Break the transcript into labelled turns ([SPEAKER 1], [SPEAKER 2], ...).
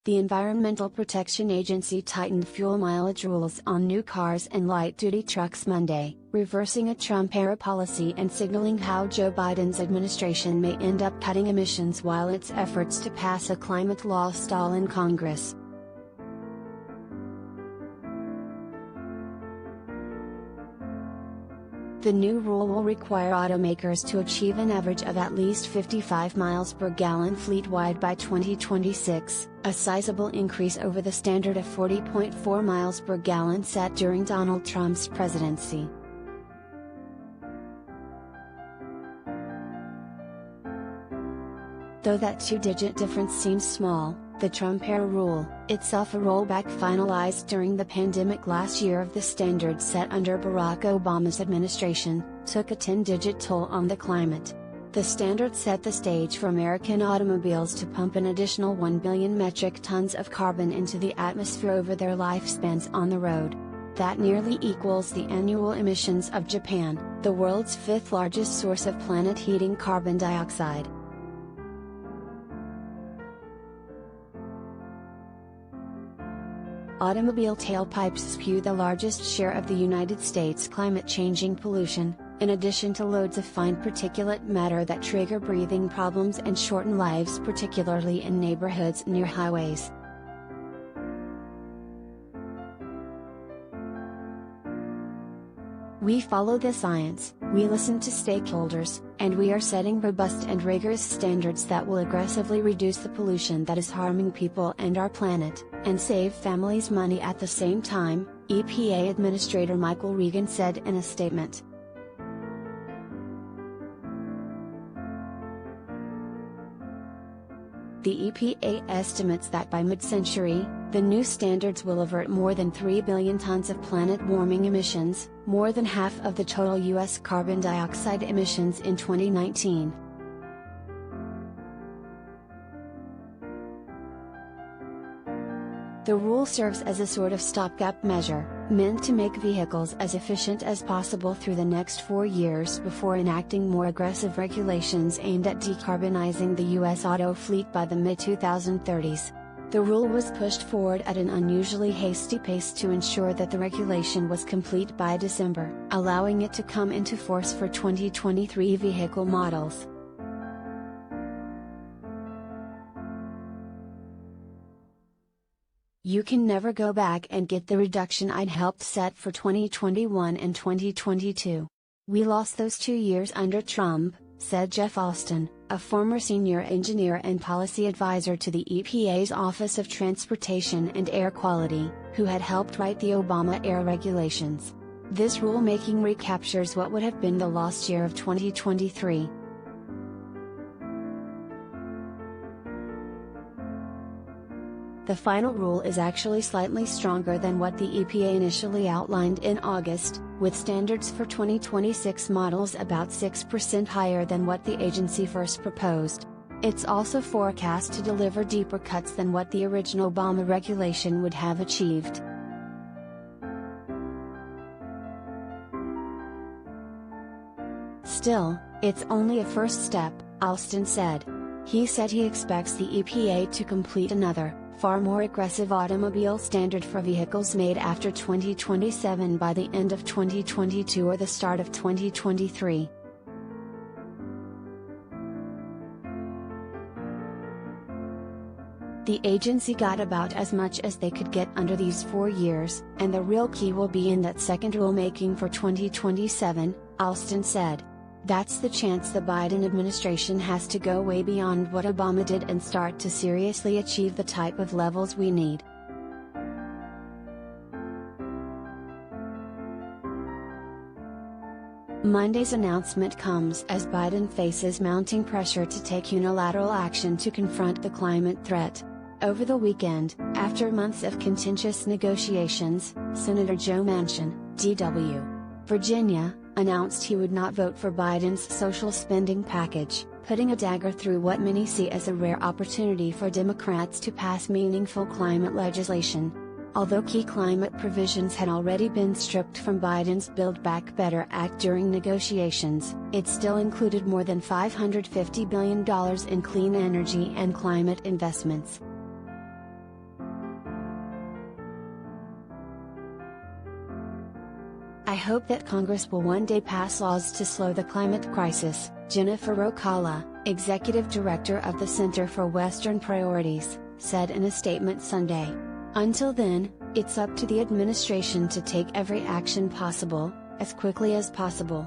[SPEAKER 1] The Environmental Protection Agency tightened fuel mileage rules on new cars and light-duty trucks Monday, reversing a Trump-era policy and signaling how Joe Biden's administration may end up cutting emissions while its efforts to pass a climate law stall in Congress. The new rule will require automakers to achieve an average of at least 55 miles per gallon fleet-wide by 2026, a sizable increase over the standard of 40.4 miles per gallon set during Donald Trump's presidency. Though that two-digit difference seems small, the Trump-era rule, itself a rollback finalized during the pandemic last year of the standard set under Barack Obama's administration, took a 10-digit toll on the climate. The standard set the stage for American automobiles to pump an additional 1 billion metric tons of carbon into the atmosphere over their lifespans on the road. That nearly equals the annual emissions of Japan, the world's fifth largest source of planet-heating carbon dioxide. Automobile tailpipes spew the largest share of the United States' climate-changing pollution, in addition to loads of fine particulate matter that trigger breathing problems and shorten lives, particularly in neighborhoods near highways. We follow the science, we listen to stakeholders, and we are setting robust and rigorous standards that will aggressively reduce the pollution that is harming people and our planet, and save families money at the same time, EPA Administrator Michael Regan said in a statement. The EPA estimates that by mid-century, the new standards will avert more than 3 billion tons of planet-warming emissions, more than half of the total U.S. carbon dioxide emissions in 2019. The rule serves as a sort of stopgap measure, meant to make vehicles as efficient as possible through the next 4 years before enacting more aggressive regulations aimed at decarbonizing the U.S. auto fleet by the mid-2030s. The rule was pushed forward at an unusually hasty pace to ensure that the regulation was complete by December, allowing it to come into force for 2023 vehicle models. You can never go back and get the reduction I'd helped set for 2021 and 2022. We lost those 2 years under Trump, said Jeff Alston, a former senior engineer and policy advisor to the EPA's Office of Transportation and Air Quality, who had helped write the Obama-era regulations. This rulemaking recaptures what would have been the lost year of 2023. The final rule is actually slightly stronger than what the EPA initially outlined in August, with standards for 2026 models about 6% higher than what the agency first proposed. It's also forecast to deliver deeper cuts than what the original Obama regulation would have achieved. Still, it's only a first step, Alston said. He said he expects the EPA to complete another, far more aggressive automobile standard for vehicles made after 2027 by the end of 2022 or the start of 2023. The agency got about as much as they could get under these 4 years, and the real key will be in that second rulemaking for 2027, Alston said. That's the chance the Biden administration has to go way beyond what Obama did and start to seriously achieve the type of levels we need. Monday's announcement comes as Biden faces mounting pressure to take unilateral action to confront the climate threat. Over the weekend, after months of contentious negotiations, Senator Joe Manchin, D.W. Virginia, announced he would not vote for Biden's social spending package, putting a dagger through what many see as a rare opportunity for Democrats to pass meaningful climate legislation. Although key climate provisions had already been stripped from Biden's Build Back Better Act during negotiations, it still included more than $550 billion in clean energy and climate investments. "I hope that Congress will one day pass laws to slow the climate crisis," Jennifer Rocalla, executive director of the Center for Western Priorities, said in a statement Sunday. "Until then, it's up to the administration to take every action possible, as quickly as possible."